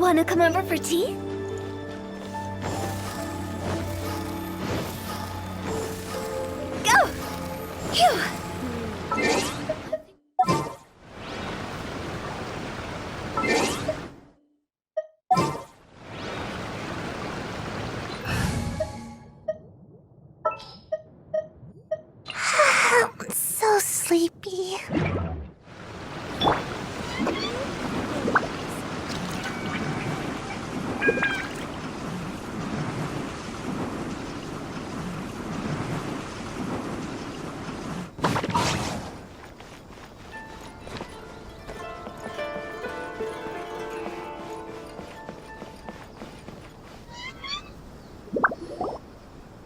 Wanna come over for tea? Go! Phew! I'm so sleepy.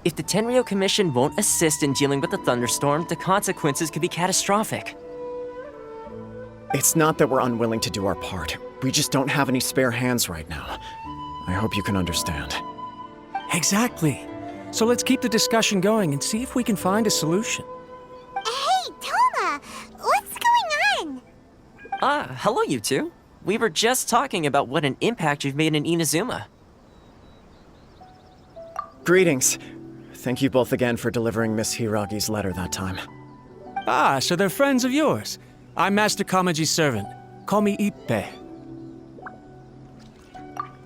If the Tenryo Commission won't assist in dealing with the thunderstorm, the consequences could be catastrophic. It's not that we're unwilling to do our part. We just don't have any spare hands right now. I hope you can understand. Exactly. So let's keep the discussion going and see if we can find a solution. Hey, Toma! What's going on? Hello you two. We were just talking about what an impact you've made in Inazuma. Greetings. Thank you both again for delivering Miss Hiragi's letter that time. Ah, so they're friends of yours. I'm Master Kamaji's servant. Call me Ippe.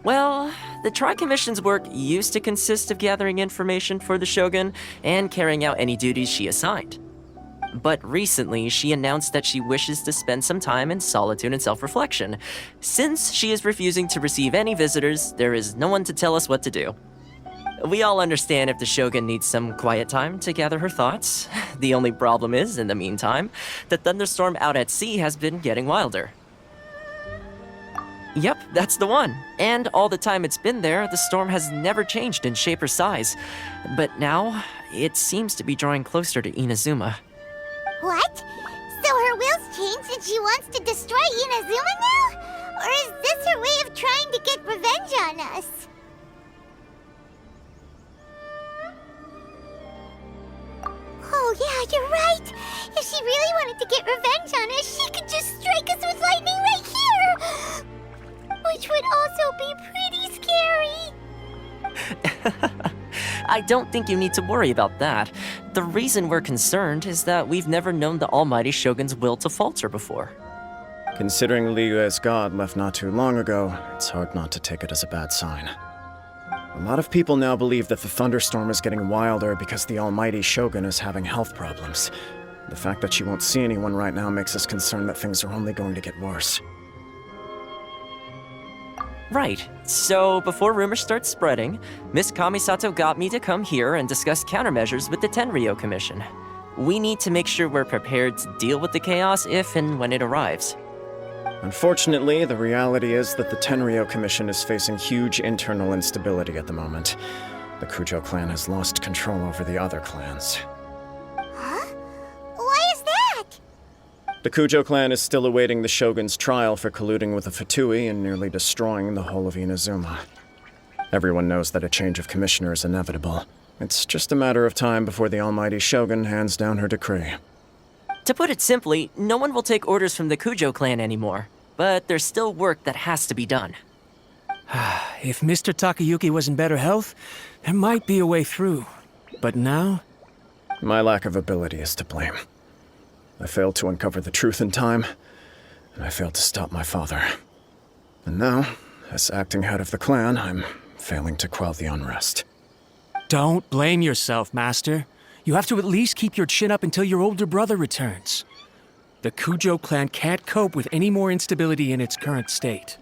Well, the Tri-Commission's work used to consist of gathering information for the Shogun and carrying out any duties she assigned. But recently, she announced that she wishes to spend some time in solitude and self-reflection. Since she is refusing to receive any visitors, there is no one to tell us what to do. We all understand if the Shogun needs some quiet time to gather her thoughts. The only problem is, in the meantime, the thunderstorm out at sea has been getting wilder. Yep, that's the one. And all the time it's been there, the storm has never changed in shape or size. But now, it seems to be drawing closer to Inazuma. What? So her will's changed and she wants to destroy Inazuma now? Or is this her way of trying to get revenge on us? Oh yeah, you're right! If she really wanted to get revenge on us, she could just strike us with lightning right here! Which would also be pretty scary! I don't think you need to worry about that. The reason we're concerned is that we've never known the Almighty Shogun's will to falter before. Considering Liyue's god left not too long ago, it's hard not to take it as a bad sign. A lot of people now believe that the thunderstorm is getting wilder because the almighty Shogun is having health problems. The fact that she won't see anyone right now makes us concerned that things are only going to get worse. Right. So, before rumors start spreading, Miss Kamisato got me to come here and discuss countermeasures with the Tenryo Commission. We need to make sure we're prepared to deal with the chaos if and when it arrives. Unfortunately, the reality is that the Tenryo Commission is facing huge internal instability at the moment. The Kujo clan has lost control over the other clans. Huh? Why is that? The Kujo clan is still awaiting the Shogun's trial for colluding with the Fatui and nearly destroying the whole of Inazuma. Everyone knows that a change of commissioner is inevitable. It's just a matter of time before the almighty Shogun hands down her decree. To put it simply, no one will take orders from the Kujo clan anymore. But there's still work that has to be done. If Mr. Takayuki was in better health, there might be a way through. But now? My lack of ability is to blame. I failed to uncover the truth in time, and I failed to stop my father. And now, as acting head of the clan, I'm failing to quell the unrest. Don't blame yourself, Master. You have to at least keep your chin up until your older brother returns. The Kujo clan can't cope with any more instability in its current state.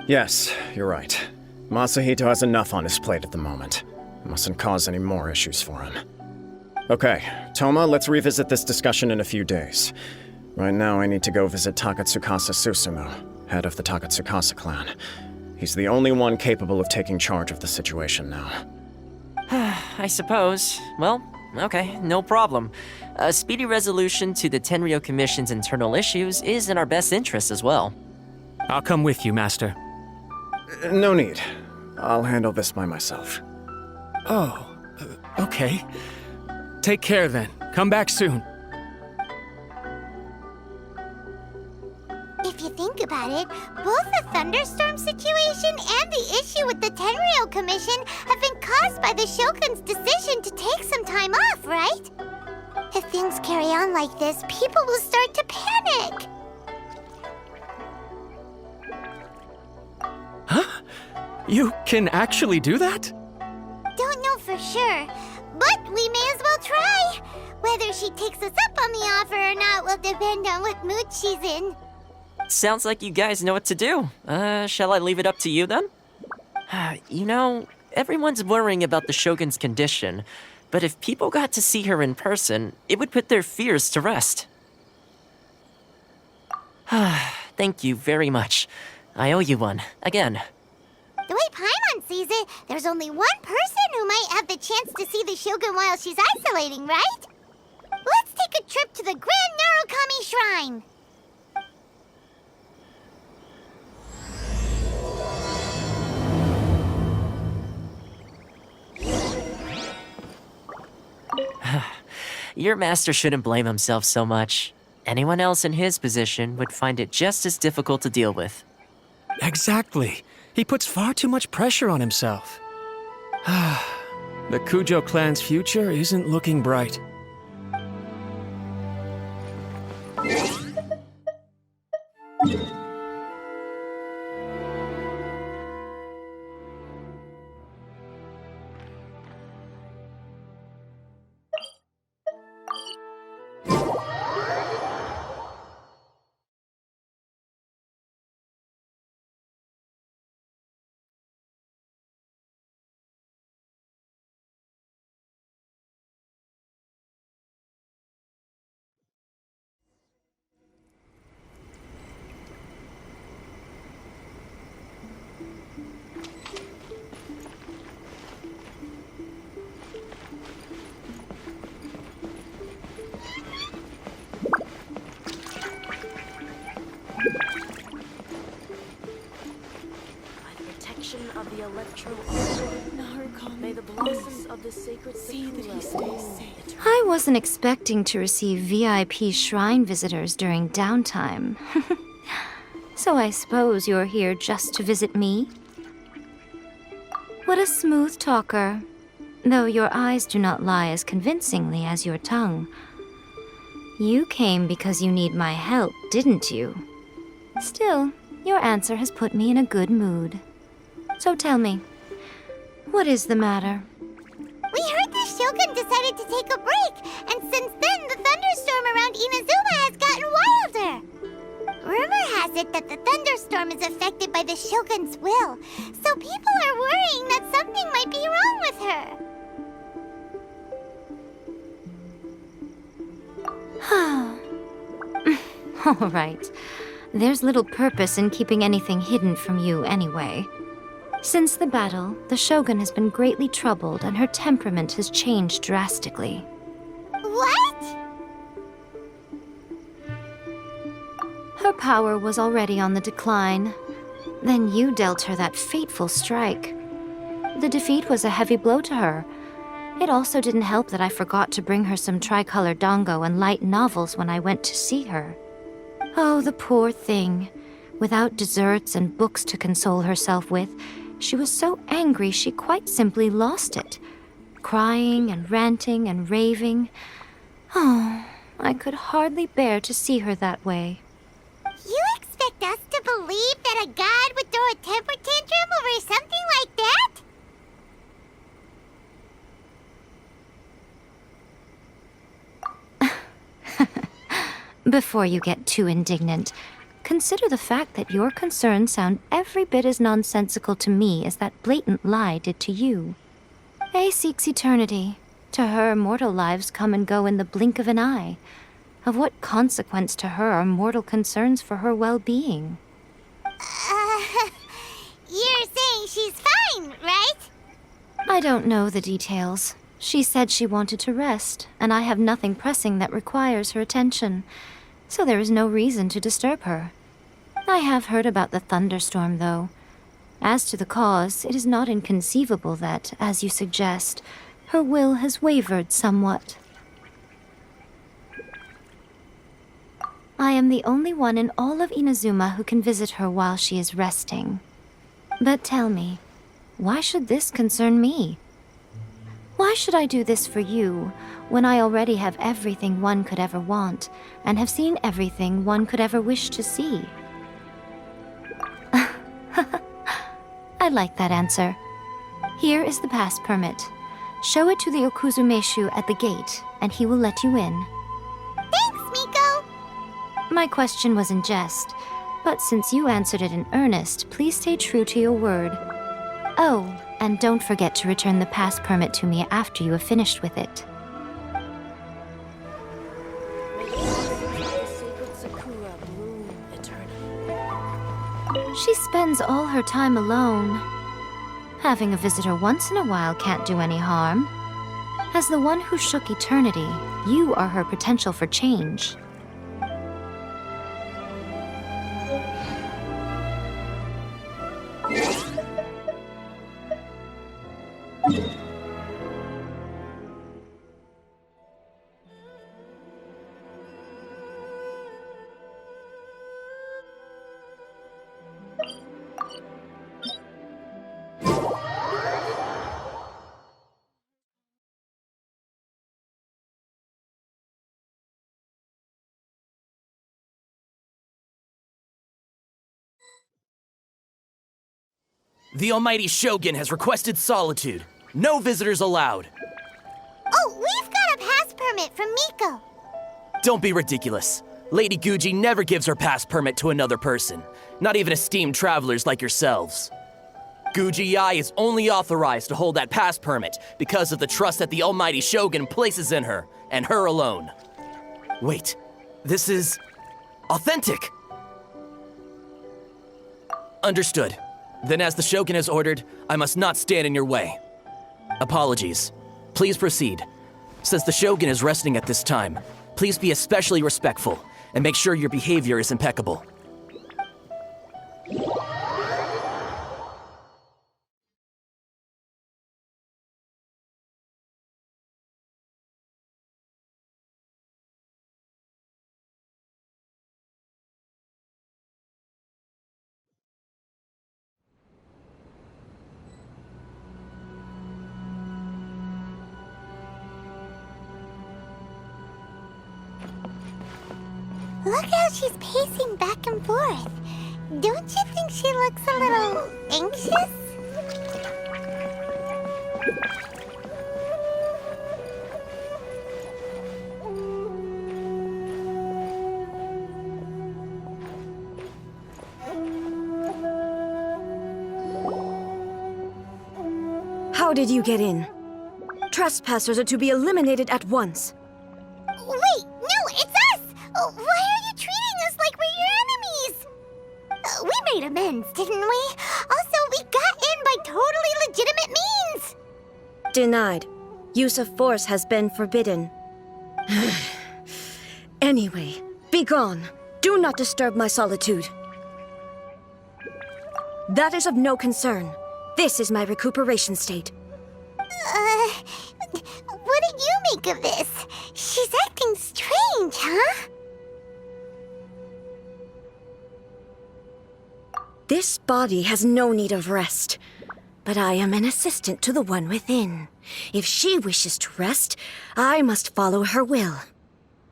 Yes, you're right. Masahito has enough on his plate at the moment. Mustn't cause any more issues for him. Okay, Toma, let's revisit this discussion in a few days. Right now, I need to go visit Takatsukasa Susumu, head of the Takatsukasa clan. He's the only one capable of taking charge of the situation now. I suppose. Well, okay, no problem. A speedy resolution to the Tenryo Commission's internal issues is in our best interest as well. I'll come with you, Master. No need. I'll handle this by myself. Oh, okay. Take care then. Come back soon. If you think about it, both the thunderstorm situation and the issue with the Tenryou Commission have been caused by the Shogun's decision to take some time off, right? If things carry on like this, people will start to panic. Huh? You can actually do that? Don't know for sure, but we may as well try. Whether she takes us up on the offer or not will depend on what mood she's in. Sounds like you guys know what to do. Shall I leave it up to you then? You know, everyone's worrying about the Shogun's condition, but if people got to see her in person, it would put their fears to rest. Thank you very much. I owe you one, again. The way Paimon sees it, there's only one person who might have the chance to see the Shogun while she's isolating, right? Let's take a trip to the Grand Narukami Shrine. Your master shouldn't blame himself so much. Anyone else in his position would find it just as difficult to deal with. Exactly. He puts far too much pressure on himself. The Kujo clan's future isn't looking bright. Of the electro may the blossoms of the sacred I wasn't expecting to receive VIP shrine visitors during downtime. So I suppose you're here just to visit me? What a smooth talker, though your eyes do not lie as convincingly as your tongue. You came because you need my help, didn't you? Still, your answer has put me in a good mood. So tell me, what is the matter? We heard the Shogun decided to take a break, and since then the thunderstorm around Inazuma has gotten wilder. Rumor has it that the thunderstorm is affected by the Shogun's will, so people are worrying that something might be wrong with her. All right. There's little purpose in keeping anything hidden from you anyway. Since the battle, the Shogun has been greatly troubled and her temperament has changed drastically. What? Her power was already on the decline. Then you dealt her that fateful strike. The defeat was a heavy blow to her. It also didn't help that I forgot to bring her some tricolor dango and light novels when I went to see her. Oh, the poor thing. Without desserts and books to console herself with, she was so angry she quite simply lost it, crying and ranting and raving. Oh, I could hardly bear to see her that way. You expect us to believe that a god would throw a temper tantrum over something like that? Before you get too indignant, consider the fact that your concerns sound every bit as nonsensical to me as that blatant lie did to you. A seeks eternity. To her, mortal lives come and go in the blink of an eye. Of what consequence to her are mortal concerns for her well-being? You're saying she's fine, right? I don't know the details. She said she wanted to rest, and I have nothing pressing that requires her attention, so there is no reason to disturb her. I have heard about the thunderstorm, though. As to the cause, it is not inconceivable that, as you suggest, her will has wavered somewhat. I am the only one in all of Inazuma who can visit her while she is resting. But tell me, why should this concern me? Why should I do this for you, when I already have everything one could ever want, and have seen everything one could ever wish to see? I like that answer. Here is the pass permit. Show it to the Okuzumeshu at the gate, and he will let you in. Thanks, Miko! My question was in jest, but since you answered it in earnest, please stay true to your word. Oh, and don't forget to return the pass permit to me after you have finished with it. May the sacred Sakura bloom eternally. She spends all her time alone. Having a visitor once in a while can't do any harm. As the one who shook eternity, you are her potential for change. The almighty Shogun has requested solitude. No visitors allowed. Oh, we've got a pass permit from Miko. Don't be ridiculous. Lady Guji never gives her pass permit to another person, not even esteemed travelers like yourselves. Guji-ai is only authorized to hold that pass permit because of the trust that the almighty Shogun places in her, and her alone. Wait, this is authentic. Understood. Then as the Shogun has ordered, I must not stand in your way. Apologies. Please proceed. Since the Shogun is resting at this time, please be especially respectful and make sure your behavior is impeccable. Look how she's pacing back and forth. Don't you think she looks a little anxious? How did you get in? Trespassers are to be eliminated at once. Wait, no, it's us! Why are you treating us like we're your enemies? We made amends, didn't we? Also, we got in by totally legitimate means! Denied. Use of force has been forbidden. Anyway, be gone. Do not disturb my solitude. That is of no concern. This is my recuperation state. What do you make of this? She's acting strange, huh? This body has no need of rest. But I am an assistant to the one within. If she wishes to rest, I must follow her will.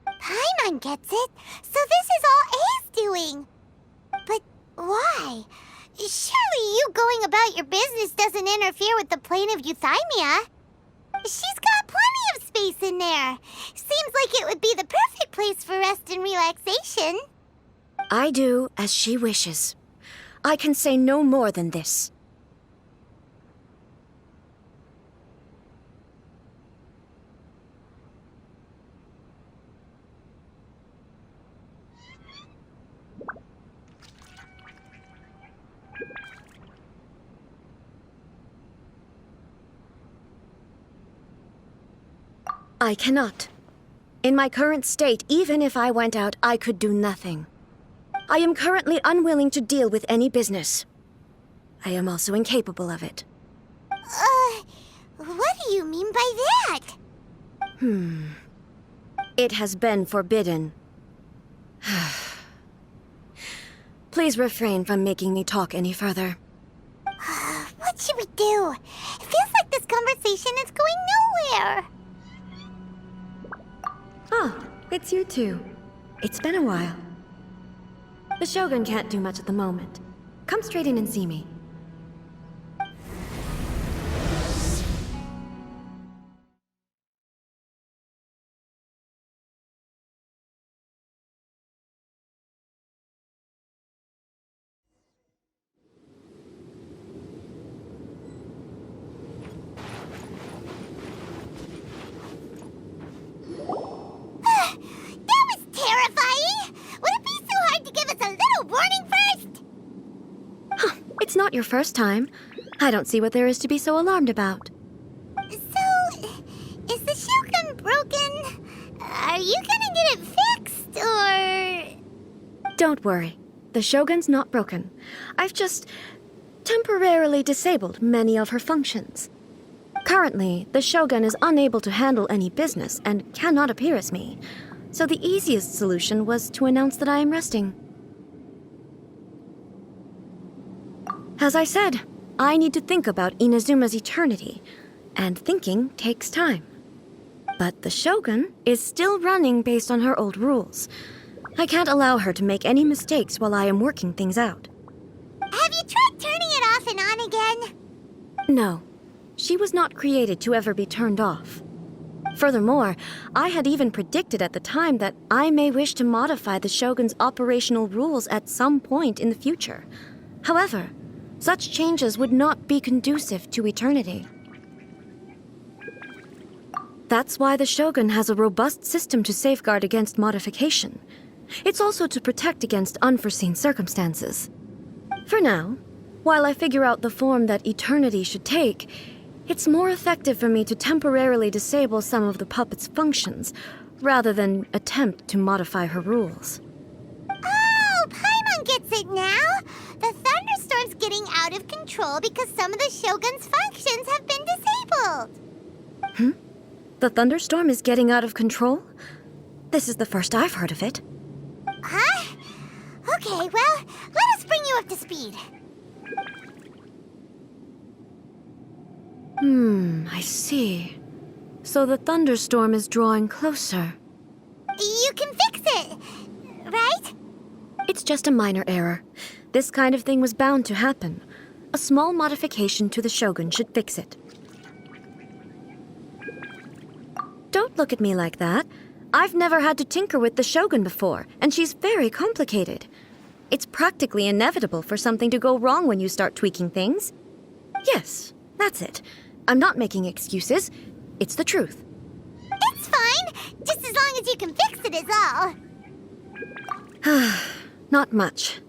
Paimon gets it. So this is all A's doing. But why? Surely you going about your business doesn't interfere with the plane of euthymia. She's got plenty of space in there. Seems like it would be the perfect place for rest and relaxation. I do as she wishes. I can say no more than this. I cannot. In my current state, even if I went out, I could do nothing. I am currently unwilling to deal with any business. I am also incapable of it. What do you mean by that? It has been forbidden. Please refrain from making me talk any further. What should we do? It feels like this conversation is going nowhere. Oh, it's you two. It's been a while. The Shogun can't do much at the moment. Come straight in and see me. That was terrifying! Would it be so hard to give us a little warning first? It's not your first time. I don't see what there is to be so alarmed about. So, is the Shogun broken? Are you gonna get it fixed, or...? Don't worry. The Shogun's not broken. I've just temporarily disabled many of her functions. Currently, the Shogun is unable to handle any business and cannot appear as me. So the easiest solution was to announce that I am resting. As I said, I need to think about Inazuma's eternity, and thinking takes time. But the Shogun is still running based on her old rules. I can't allow her to make any mistakes while I am working things out. Have you tried turning it off and on again? No, she was not created to ever be turned off. Furthermore, I had even predicted at the time that I may wish to modify the Shogun's operational rules at some point in the future. However, such changes would not be conducive to eternity. That's why the Shogun has a robust system to safeguard against modification. It's also to protect against unforeseen circumstances. For now, while I figure out the form that eternity should take, it's more effective for me to temporarily disable some of the puppet's functions, rather than attempt to modify her rules. Oh, Paimon gets it now! The thunderstorm's getting out of control because some of the Shogun's functions have been disabled. The thunderstorm is getting out of control? This is the first I've heard of it. Huh? Okay, well, let us bring you up to speed. I see. So the thunderstorm is drawing closer. You can fix it, right? It's just a minor error. This kind of thing was bound to happen. A small modification to the Shogun should fix it. Don't look at me like that. I've never had to tinker with the Shogun before, and she's very complicated. It's practically inevitable for something to go wrong when you start tweaking things. Yes, that's it. I'm not making excuses. It's the truth. It's fine, just as long as you can fix it is all. Not much.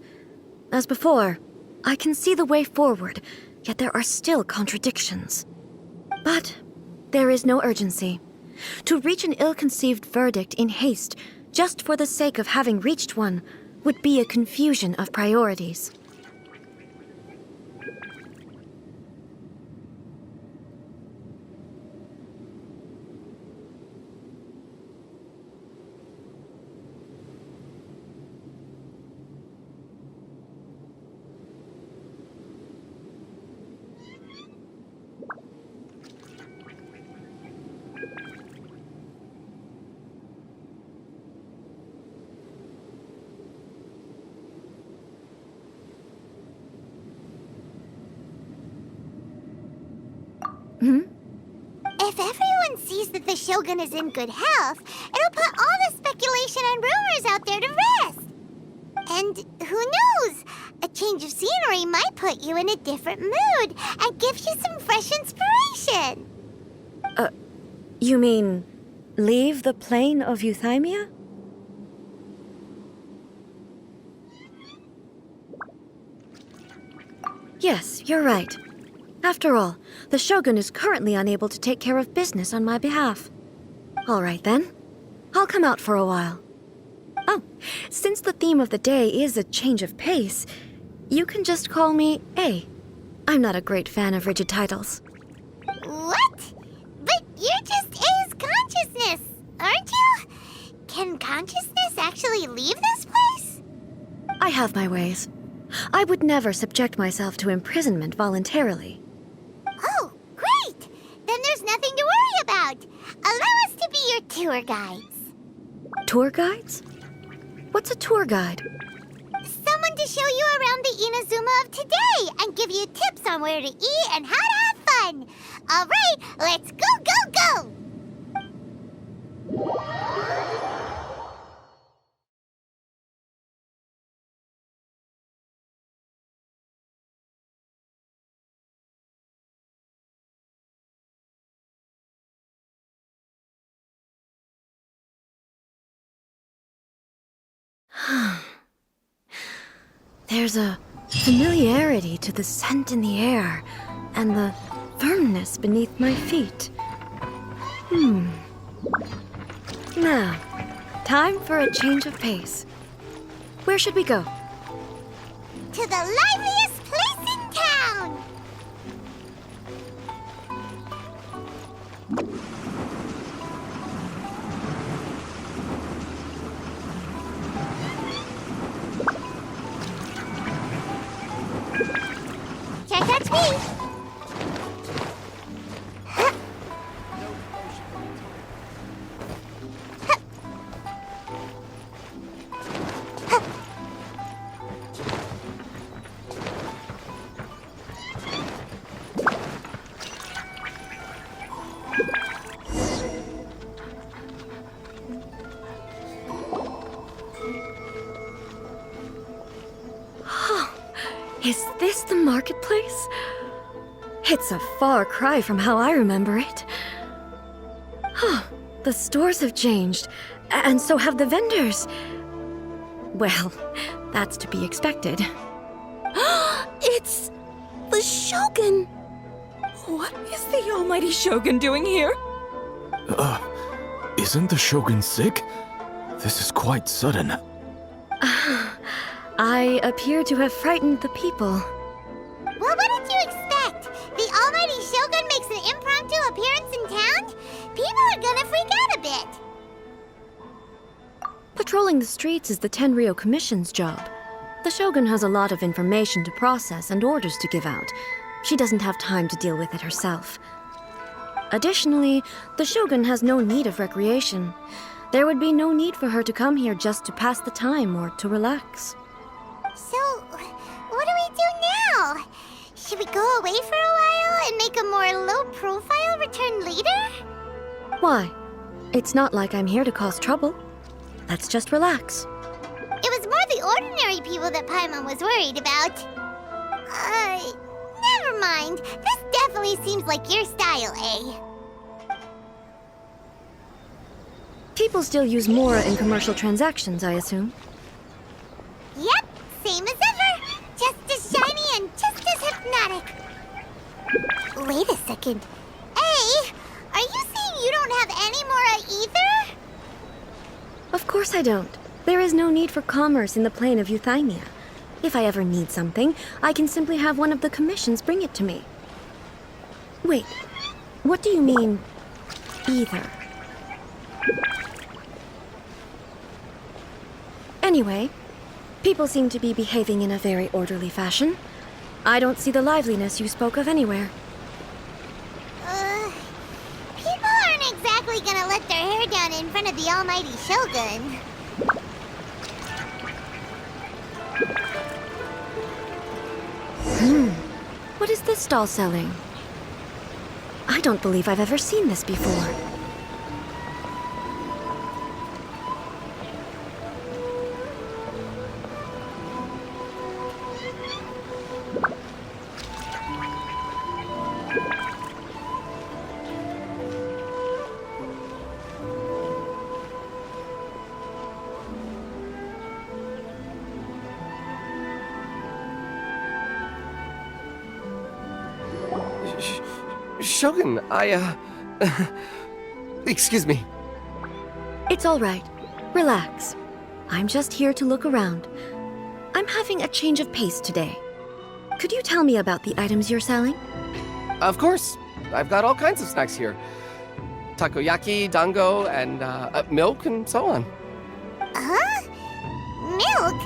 As before, I can see the way forward, yet there are still contradictions. But there is no urgency. To reach an ill-conceived verdict in haste, just for the sake of having reached one, would be a confusion of priorities. If everyone sees that the Shogun is in good health, it'll put all the speculation and rumors out there to rest. And who knows? A change of scenery might put you in a different mood and give you some fresh inspiration. You mean, leave the plane of euthymia? Yes, you're right. After all, the Shogun is currently unable to take care of business on my behalf. All right then. I'll come out for a while. Oh, since the theme of the day is a change of pace, you can just call me A. I'm not a great fan of rigid titles. What? But you're just A's consciousness, aren't you? Can consciousness actually leave this place? I have my ways. I would never subject myself to imprisonment voluntarily. Oh, great! Then there's nothing to worry about. Allow us to be your tour guides. Tour guides? What's a tour guide? Someone to show you around the Inazuma of today and give you tips on where to eat and how to have fun. All right, let's go, go, go! There's a familiarity to the scent in the air and the firmness beneath my feet. Now, time for a change of pace. Where should we go? To the liveliest place in town! Can't touch me! Is this the marketplace? It's a far cry from how I remember it. The stores have changed, and so have the vendors. Well, that's to be expected. It's the Shogun! What is the almighty Shogun doing here? Isn't the Shogun sick? This is quite sudden. I appear to have frightened the people. Well, what did you expect? The almighty Shogun makes an impromptu appearance in town? People are gonna freak out a bit. Patrolling the streets is the Tenryou Commission's job. The Shogun has a lot of information to process and orders to give out. She doesn't have time to deal with it herself. Additionally, the Shogun has no need of recreation. There would be no need for her to come here just to pass the time or to relax. So, what do we do now? Should we go away for a while and make a more low-profile return later? Why? It's not like I'm here to cause trouble. Let's just relax. It was more the ordinary people that Paimon was worried about. Never mind. This definitely seems like your style, eh? People still use Mora in commercial transactions, I assume. Yep, same as ever. Just as shiny and just as hypnotic. Wait a second. Hey, are you saying you don't have any Mora either? Of course I don't. There is no need for commerce in the plane of Euthymia. If I ever need something, I can simply have one of the commissions bring it to me. Wait, what do you mean, either? Anyway, people seem to be behaving in a very orderly fashion. I don't see the liveliness you spoke of anywhere. People aren't exactly gonna let their hair down in front of the almighty Shogun. What is this stall selling? I don't believe I've ever seen this before. Shogun, excuse me. It's all right. Relax. I'm just here to look around. I'm having a change of pace today. Could you tell me about the items you're selling? Of course. I've got all kinds of snacks here. Takoyaki, dango, and milk and so on. Huh? Milk?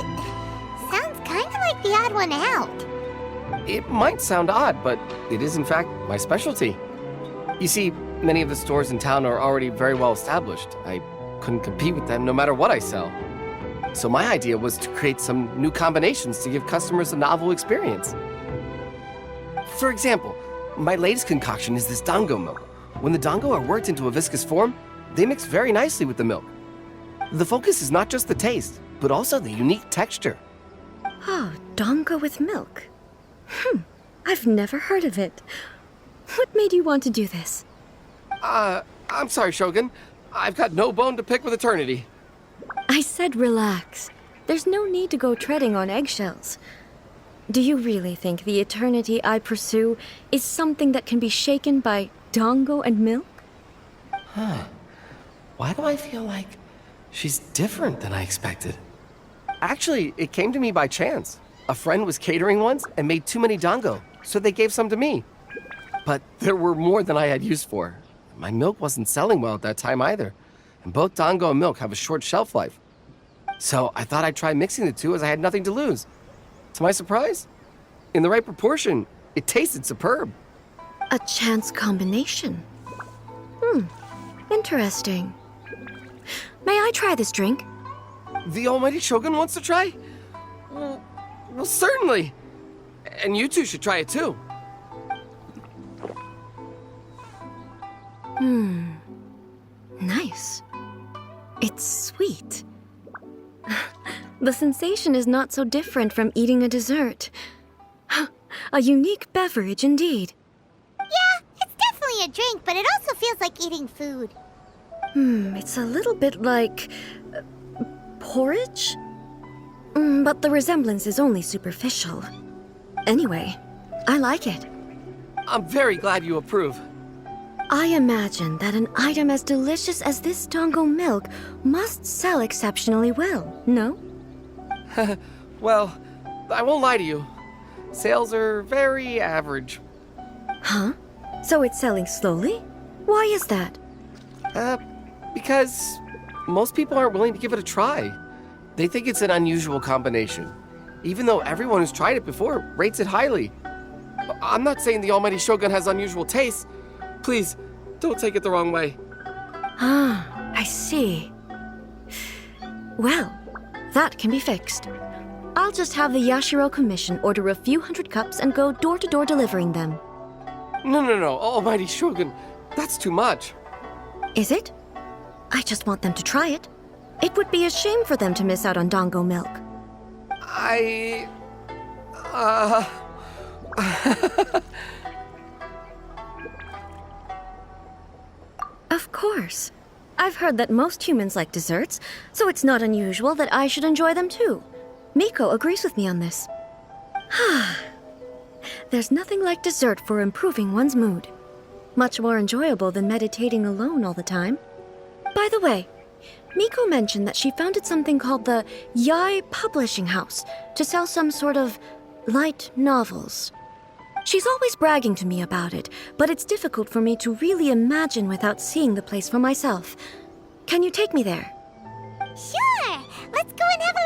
the odd one out. It might sound odd, but it is in fact my specialty. You see, many of the stores in town are already very well established. I couldn't compete with them no matter what I sell. So my idea was to create some new combinations to give customers a novel experience. For example, my latest concoction is this dango milk. When the dango are worked into a viscous form, they mix very nicely with the milk. The focus is not just the taste, but also the unique texture. Oh, dango with milk. I've never heard of it. What made you want to do this? I'm sorry, Shogun. I've got no bone to pick with eternity. I said relax. There's no need to go treading on eggshells. Do you really think the eternity I pursue is something that can be shaken by dango and milk? Why do I feel like she's different than I expected? Actually, it came to me by chance. A friend was catering once and made too many dango, so they gave some to me. But there were more than I had use for. My milk wasn't selling well at that time either, and both dango and milk have a short shelf life. So I thought I'd try mixing the two as I had nothing to lose. To my surprise, in the right proportion, it tasted superb. A chance combination. Interesting. May I try this drink? The almighty Shogun wants to try? Well, certainly. And you two should try it too. Nice. It's sweet. The sensation is not so different from eating a dessert. A unique beverage indeed. Yeah, it's definitely a drink, but it also feels like eating food. It's a little bit like porridge? But the resemblance is only superficial. Anyway, I like it. I'm very glad you approve. I imagine that an item as delicious as this dango milk must sell exceptionally well, no? Well, I won't lie to you. Sales are very average. Huh? So it's selling slowly? Why is that? Because most people aren't willing to give it a try. They think it's an unusual combination, even though everyone who's tried it before rates it highly. I'm not saying the almighty Shogun has unusual tastes. Please, don't take it the wrong way. I see. Well, that can be fixed. I'll just have the Yashiro Commission order a few hundred cups and go door-to-door delivering them. No, almighty Shogun. That's too much. Is it? I just want them to try it. It would be a shame for them to miss out on dango milk. Of course. I've heard that most humans like desserts, so it's not unusual that I should enjoy them too. Miko agrees with me on this. There's nothing like dessert for improving one's mood. Much more enjoyable than meditating alone all the time. By the way, Miko mentioned that she founded something called the Yai Publishing House to sell some sort of light novels. She's always bragging to me about it, but it's difficult for me to really imagine without seeing the place for myself. Can you take me there? Sure! Let's go and have a